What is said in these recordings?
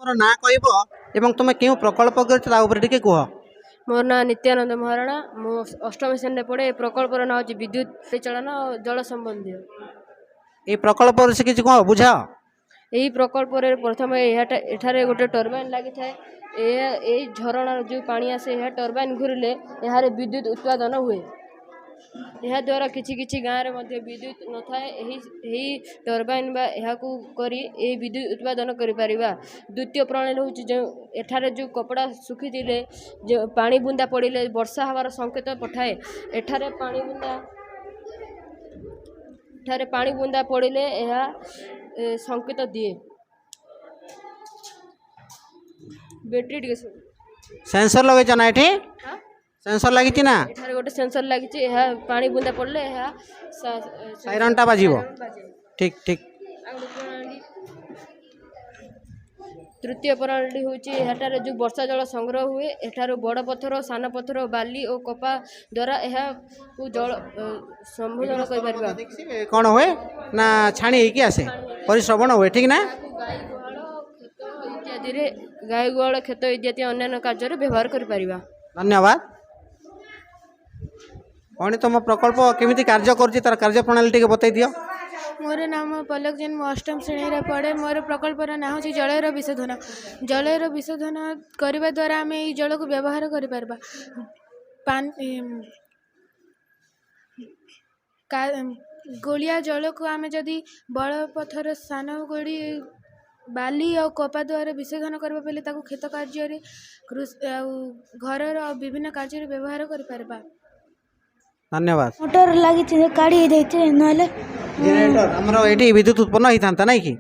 मोर ना कहब एवं तुम क्यों प्रकल्प कर कह। मोर ना नित्यानंद महाराणा मु अष्टम श्रेणी पढ़े ए प्रकल्पर ना हूँ विद्युत परिचालन और जल संबंधी। ये प्रकल्प से किसी कह बुझा यही प्रकल्प प्रथम एठारे गोटे टर्बाइन लगी थाए झरणार जो पानी आसे यह टर्बाइन घूरिले यार विद्युत उत्पादन हुए। यह द्वारा किछि किछि गाँव में मध्य विद्युत न थाए यही टर्बाइन बा यहाकू करी ए विद्युत उत्पादन करि परिबा। द्वितीय प्रणाली होछि जो एठारे जो कपड़ा सुखी दिले जो पानी बुंदा पड़िले वर्षा हवार संकेत पठाए एठारे पानी बुंदा पड़िले यह संकेत दिए। बैटरी टिके सेंसर लगे ना ये सेंसर लगी ना एठारे गोटे सेंसर लगी यह पानी बुंदा पड़ले यह साइरन टा बाजिबो। ठीक ठीक। तृतीय प्रणाली होची एठारे जो वर्षा जल संग्रह हुए एठारो बड़ पत्थर सान पत्थर बाली और कपा द्वारा यह को जल संबोधन कर परबा। कौन हुए ना छाणी की आसे परिश्रवण हुए ठीक ना गाय गुआल खेत इत्यादि अन्य कार्य व्यवहार कर परिबा। धन्यवाद। कौन तुम प्रकल्प केमिति कार्य कर तार कार्य प्रणाली टिके बतई दियो। मोर नाम पलक जैन मु अष्टम श्रेणी पढ़े मोर प्रकल्पर ना हूँ जलर विशोधन। जलर विशोधन करने द्वारा आम ये जल को व्यवहार कर गोलिया जल को आम जदि बड़ पत्थर सान गोड़ी बाली और कपा द्वारा विशोधन करबा पहले ताको खेत कार्य घर विभिन्न कार्य व्यवहार कर। धन्यवाद। मोटर लगी काढ़ी देते नले जनरेटर हमरो एटी विद्युत उत्पन्न होई थांता नहीं कि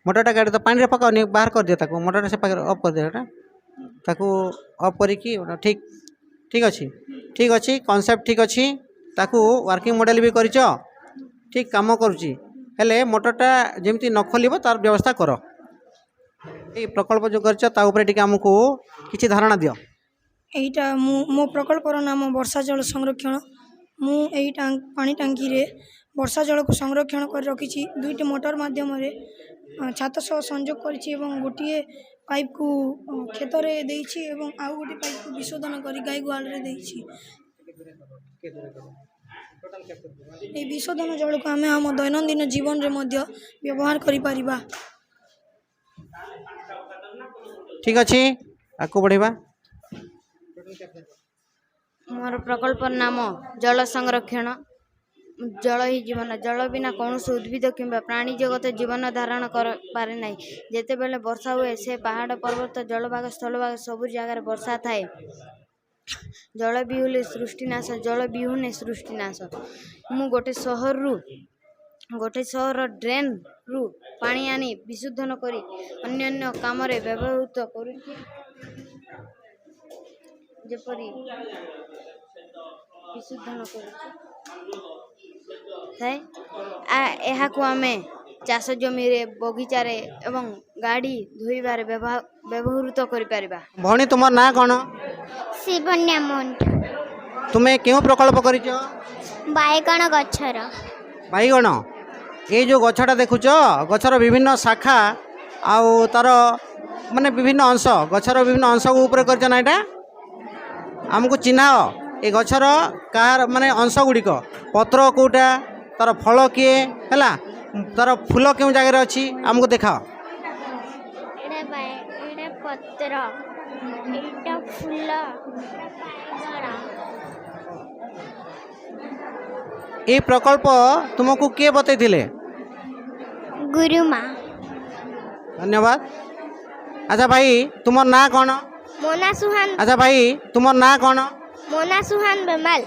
मोटरटा गाड़ी तो पानी रे पकाओ बाहर कर दिया ताको मोटर से पाकर ऑफ कर दिया ताको ऑफ करी कि ठीक ठीक अच्छी ठीक अच्छी कांसेप्ट ठीक अच्छी ताको वर्किंग मॉडल भी करिचो ठीक काम करूची हेले मोटरटा जेमती न खोलिबो तार व्यवस्था करो। ए प्रकल्प जो करछ ता ऊपर टिके हमको किछि धारणा दियो। एटा मो प्रकल्पर नाम वर्षा जल संरक्षण। मु एई पानी टांकी रे वर्षा जल को संरक्षण कर रखी दुईटी मोटर माध्यम छात सह संजोग करिछि एवं गोटे पाइप को खेत रे देइछि एवं आउ गोटे पाइप को विशोधन करी गाय गुआल रे देइछि। ए विशोधन जल को आमे हम दैनंदिन जीवन रे मध्य व्यवहार करि परिबा। ठीक अछि आको बढ़ेबा। मोर प्रकल्प नाम जल संरक्षण। जल ही जीवन जल बिना कौन उद्भिद किंबा प्राणी जगत जीवन धारण कर पारे नहीं। जेते बेले वर्षा हुए से पहाड़ पर्वत जलभाग स्थलभाग सब जगह वर्षा थाए। जल बिहुले सृष्टिनाश जल बिहुने सृष्टिनाश। मु गोटे सहर ड्रेन रु पानी आनी विशोधन करी अन्य काम रे व्यवहृत करूछि जेपरी विशोधन करें चाष जमी रे बगीचा रे एवं गाड़ी धोइबार व्यवहृत करि परिबा। भौणी तुम ना कौन शिवन्या मंट तुम्हें क्यों प्रकल्प करिचो। बायगण गछर बाईगण ये जो गछटा देखुच गछर विभिन्न शाखा आउ तार माने विभिन्न अंश गछर विभिन्न अंश को ऊपर करछ ना एटा आमको चिन्हाओ ये गछर कार माने अंश गुड़िक पत्र कोटा तार फल किए है तार फूल क्यों जगह अच्छी आमको देखा। पत्र एटा फूल ये प्रकल्प तुमको किए बतई गुरुमा। धन्यवाद। अच्छा भाई तुम ना कौन। मोना सुहान। अच्छा भाई तुम ना कौन। मोना सुहान बेमाल।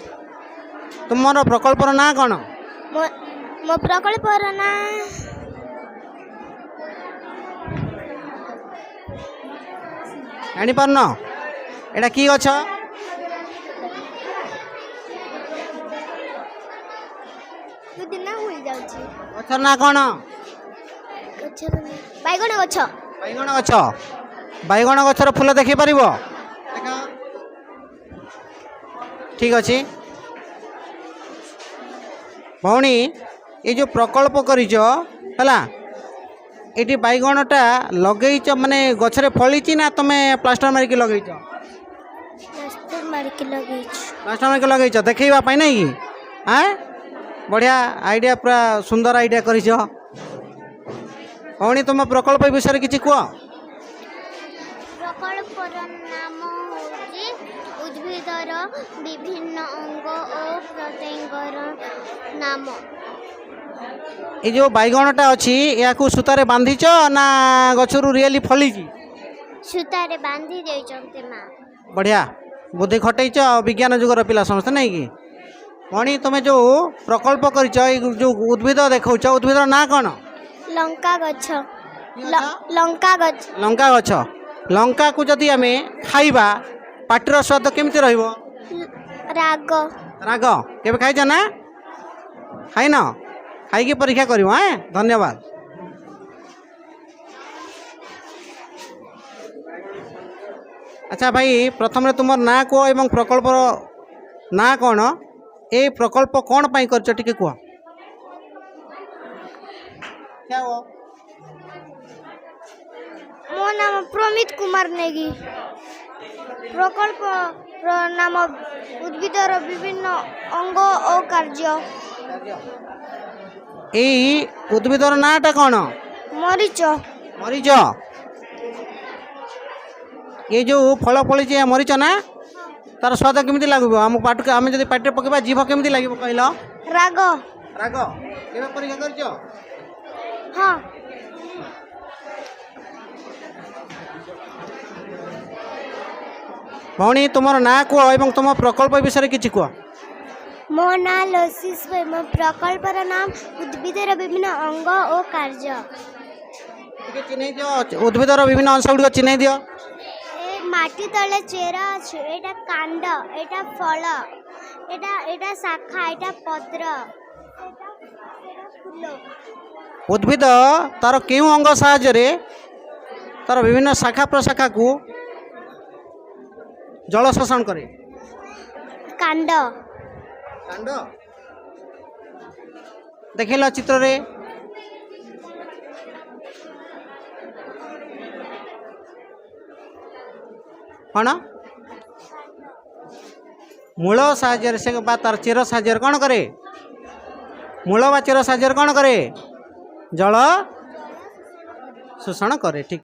तुमर प्रकल्पर ना कौन। मो प्रकल्पर ना जानी पारन एटा की गछ गछर ना कौन। बैगण गछ। बैगण गछ बैगण गछर फूल देखि पारिबो। ठीक अच्छे भौणी ये जो प्रकल्प करिचो हला ଏଠି ବାଇଗଣଟା ଲଗେଇଛ ମାନେ ଗଛରେ ଫଳିଛି ନା ତମେ ପ୍ଲାଷ୍ଟର ମାରିକି ଲଗେଇଛ? ପ୍ଲାଷ୍ଟର ମାରିକି ଲଗେଇଛୁ। ପ୍ଲାଷ୍ଟର ମାରିକି ଲଗେଇଛ ଦେଖେଇବା ପାଇଁ ନାଇଁ କି? ଆଁ ବଢ଼ିଆ ଆଇଡ଼ିଆ, ପୁରା ସୁନ୍ଦର ଆଇଡ଼ିଆ କରିଛ। ଭଉଣୀ ତୁମ ପ୍ରକଳ୍ପ ବିଷୟରେ କିଛି କୁହ। ପ୍ରକଳ୍ପର ନାମ ହେଉଛି ଉଦ୍ଭିଦର ବିଭିନ୍ନ ଅଙ୍ଗ ଓ ପ୍ରତ୍ୟଙ୍ଗର ନାମ। ଏ ଯେଉଁ ବାଇଗଣଟା ଅଛି ଏହାକୁ ସୂତାରେ ବାନ୍ଧିଛ ନା ଗଛରୁ ରିଏଲି ଫଳିଛି? ସୂତାରେ ବାନ୍ଧି ଦେଇଛନ୍ତି ମା। ବଢ଼ିଆ ବୁଦ୍ଧି ଖଟେଇଛ ଆଉ ବିଜ୍ଞାନ ଯୁଗର ପିଲା ସମସ୍ତେ ନାଇଁ କି? ଭଉଣୀ ତୁମେ ଯେଉଁ ପ୍ରକଳ୍ପ କରିଛ ଏଇ ଯେଉଁ ଉଦ୍ଭିଦ ଦେଖାଉଛ ଉଦ୍ଭିଦର ନାଁ କ'ଣ? ଲଙ୍କା ଗଛ। ଲଙ୍କା ଗଛ। ଲଙ୍କା ଗଛ। ଲଙ୍କାକୁ ଯଦି ଆମେ ଖାଇବା ପାଟିର ସ୍ୱାଦ କେମିତି ରହିବ? ରାଗ। ରାଗ। କେବେ ଖାଇଛ ନା? ଖାଇନ? ଖାଇକି ପରୀକ୍ଷା କରିବ। ଧନ୍ୟବାଦ। ଆଚ୍ଛା ଭାଇ, ପ୍ରଥମେ ତୁମର ନାଁ କୁହ ଏବଂ ପ୍ରକଳ୍ପର ନାଁ କ'ଣ? ଏ ପ୍ରକଳ୍ପ କ'ଣ ପାଇଁ କରିଛ ଟିକେ କୁହ। ମୋ ନାମ ପ୍ରମିତ କୁମାର ନେଗୀ। ପ୍ରକଳ୍ପର ନାମ ଉଦ୍ଭିଦର ବିଭିନ୍ନ ଅଙ୍ଗ ଓ କାର୍ଯ୍ୟ। ଏଇ ଉଦ୍ଭିଦର ନାଁଟା କ'ଣ? ମରିଚ। ମରିଚ। ଏ ଯେଉଁ ଫଳ ଫଳିଛି ମରିଚ ନା, ତାର ସ୍ୱାଦ କେମିତି ଲାଗିବ? ଆମ ପାଟିକୁ ଆମେ ଯଦି ପାଟିରେ ପକାଇବା ଜିଭ କେମିତି ଲାଗିବ କହିଲ? ରାଗ। ରାଗ। କେବେ ପରୀକ୍ଷା କରିଛ? ହଁ। ଭଉଣୀ ତୁମର ନାଁ କୁହ ଏବଂ ତୁମ ପ୍ରକଳ୍ପ ବିଷୟରେ କିଛି କୁହ। ମୋ ନାଁ ଲୋସିସ୍ ହୁଏ। ମୋ ପ୍ରକଳ୍ପର ନାମ ଉଦ୍ଭିଦର ବିଭିନ୍ନ ଅଙ୍ଗ ଓ କାର୍ଯ୍ୟ। ଟିକେ ଚିହ୍ନେଇ ଦିଅ ଉଦ୍ଭିଦର ବିଭିନ୍ନ ଅଂଶ ଗୁଡ଼ିକ ଚିହ୍ନେଇ ଦିଅ। ଏ ମାଟି ତଳେ ଚେର ଅଛି, ଏଇଟା କାଣ୍ଡ, ଏଇଟା ଫଳ, ଏଇଟା ଶାଖା, ଏଇଟା ପତ୍ର, ଏଇଟା ଫୁଲ। ଉଦ୍ଭିଦ ତାର କେଉଁ ଅଙ୍ଗ ସାହାଯ୍ୟରେ ତାର ବିଭିନ୍ନ ଶାଖା ପ୍ରଶାଖାକୁ ଜଳ ଶୋଷଣ କରେ? କାଣ୍ଡ। କାଣ୍ଡ। ଦେଖିଲ ଚିତ୍ରରେ। କ'ଣ? ମୂଳ ସାହାଯ୍ୟରେ ସେ ବା ତାର ଚେର ସାହାଯ୍ୟରେ କ'ଣ କରେ? ମୂଳ ବା ଚେର ସାହାଯ୍ୟରେ କ'ଣ କରେ? ଜଳ ଶୋଷଣ କରେ। ଠିକ୍।